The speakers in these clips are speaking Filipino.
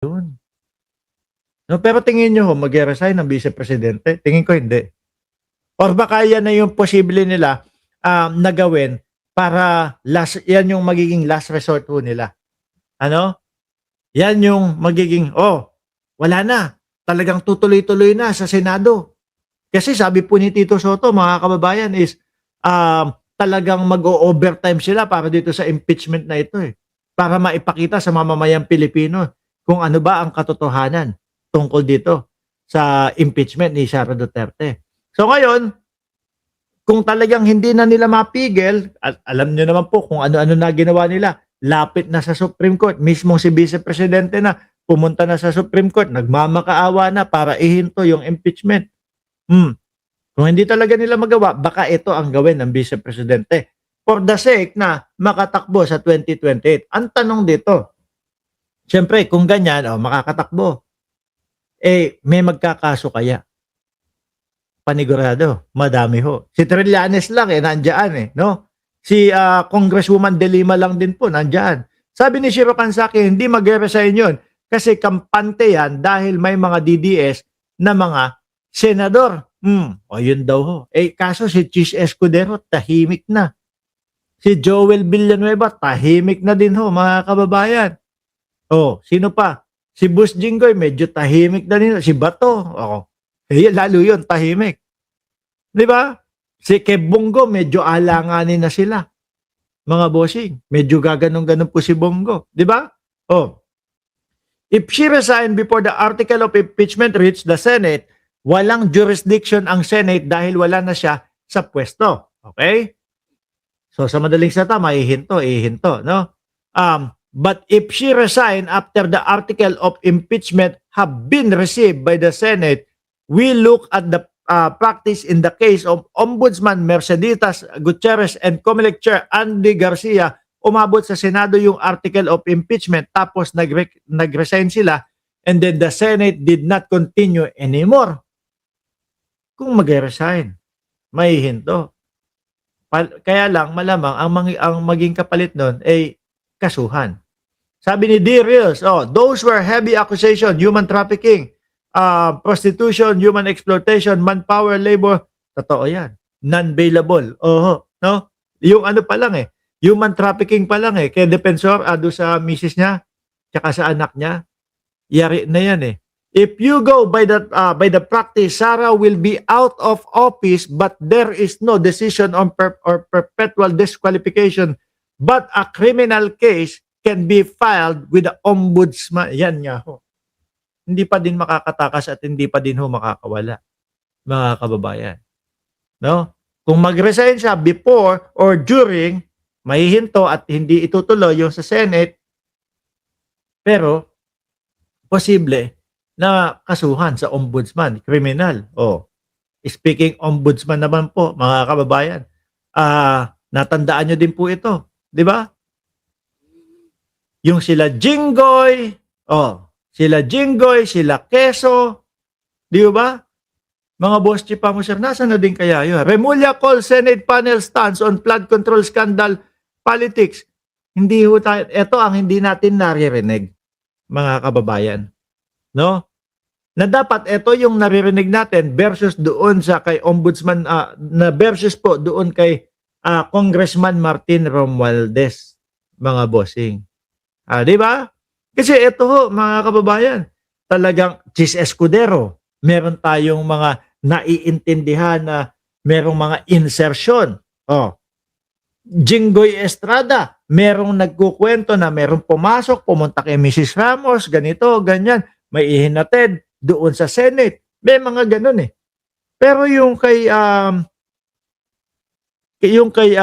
Yun. No, pero tingin niyo ho magre-resign ang Vice Presidente? Tingin ko hindi. Or baka yan na yung posible nila, na gawin para yan yung magiging last resort ho nila. Ano? Yan yung magiging, wala na. Talagang tutuloy-tuloy na sa Senado. Kasi sabi po ni Tito Soto, mga kababayan, is talagang mag-o-overtime sila para dito sa impeachment na ito eh. Para maipakita sa mamamayang Pilipino kung ano ba ang katotohanan tungkol dito sa impeachment ni Sara Duterte. So ngayon, kung talagang hindi na nila mapigil, alam nyo naman po kung ano-ano na ginawa nila, lapit na sa Supreme Court, mismong si Vice Presidente na pumunta na sa Supreme Court, nagmamakaawa na para ihinto yung impeachment. Kung hindi talaga nila magawa, baka ito ang gawin ng Vice Presidente for the sake na makatakbo sa 2028. Ang tanong dito, siyempre kung ganyan, makakatakbo, may magkakaso kaya? Panigurado, madami ho. Si Trillanes lang nandiyan no? Si Congresswoman De Lima lang din po nandiyan. Sabi ni Shiro Kansaki, hindi mag-resign yun kasi kampante yan dahil may mga DDS na mga senador. O yun daw ho. Kaso si Chis Escudero, tahimik na. Si Joel Villanueva, tahimik na din ho, mga kababayan. Sino pa? Si Bus Jinggoy, medyo tahimik na din. Si Bato, lalo yun, tahimik. Di ba? Si Kev Bongo, medyo alanganin na sila. Mga bossing, medyo gaganong-ganon po si Bongo. Di ba? If she resigned before the article of impeachment reached the Senate, walang jurisdiction ang Senate dahil wala na siya sa pwesto. Okay? So sa madaling salita, ihinto, no? But if she resigned after the article of impeachment have been received by the Senate, we look at the practice in the case of Ombudsman Merceditas Gutierrez and COMELEC Chair Andy Garcia. Umabot sa Senado yung article of impeachment tapos nag-resign sila and then the Senate did not continue anymore. Kung mag-resign, maihinto. Kaya lang malamang ang maging kapalit nun ay kasuhan. Sabi ni D. Reels, those were heavy accusation, human trafficking, prostitution, human exploitation, manpower, labor. Totoo yan. Non-bailable. No? Yung ano pa lang human trafficking pa lang kaya defensor, doon sa misis niya, tsaka sa anak niya, yari na yan If you go by the practice, Sara will be out of office but there is no decision on or perpetual disqualification but a criminal case can be filed with the ombudsman. Yan nga ho. Hindi pa din makakatakas at hindi pa din ho makakawala, mga kababayan. No? Kung mag-resign siya before or during, mahihinto at hindi itutuloy yung sa Senate, pero posible na kasuhan sa ombudsman, criminal. Speaking ombudsman naman po, mga kababayan, natandaan nyo din po ito, di ba? Yung sila Jinggoy, sila Quezon, di ba? Mga boss chief pa mo sir, nasa na din kaya yun? Remulla call Senate panel stands on flood control scandal politics. Hindi ho tayo, ito ang hindi natin naririnig, mga kababayan. No? Na dapat ito yung naririnig natin versus doon sa kay ombudsman, na versus po doon kay Congressman Martin Romualdez, mga bossing. Di ba? Kasi ito ho, mga kababayan, talagang Chis Escudero, meron tayong mga naiintindihan na merong mga insertion. Jinggoy Estrada, merong nagkukwento na merong pumasok, pumunta kay Mrs. Ramos, ganito, ganyan, may ihinatid doon sa Senate. May mga ganun Pero yung kay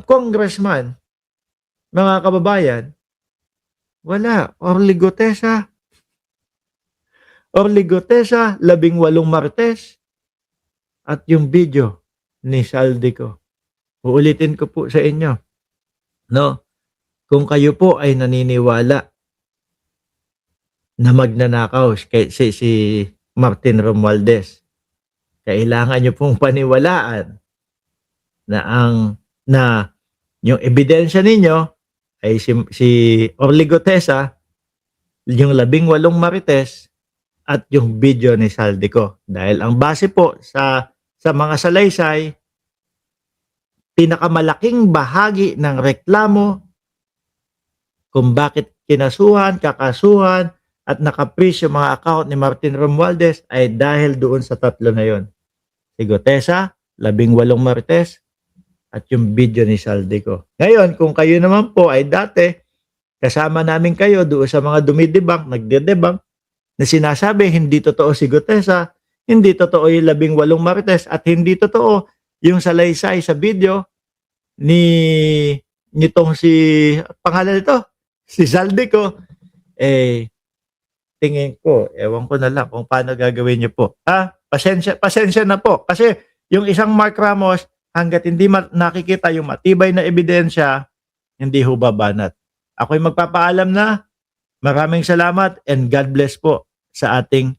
congressman, mga kababayan, wala. Orly Gutesa, 18 Martes, at yung video ni Saldico. Uulitin ko po sa inyo. No? Kung kayo po ay naniniwala na magnanakaw si Martin Romualdez, kailangan nyo pong paniwalaan na yung ebidensya ninyo ay si Orly Gutesa yung 18 marites at yung video ni Saldico. Dahil ang base po sa mga salaysay, pinakamalaking bahagi ng reklamo kung bakit kinasuhan, kakasuhan, at nakaprease yung mga account ni Martin Romualdez ay dahil doon sa tatlo na yon. Si Gutesa, 18 marites, at yung video ni Saldico. Ngayon, kung kayo naman po ay dati, kasama namin kayo doon sa mga dumidebunk, nagdedebunk, na sinasabi hindi totoo si Gutesa, hindi totoo yung 18 marites, at hindi totoo yung salaysay sa video nitong si pangalan nito, si Saldico, tingin ko, ewan ko na lang kung paano gagawin niyo po. Pasensya na po. Kasi yung isang Mark Ramos, hanggat hindi nakikita yung matibay na ebidensya, hindi ho babanat. Ako'y magpapaalam na. Maraming salamat and God bless po sa ating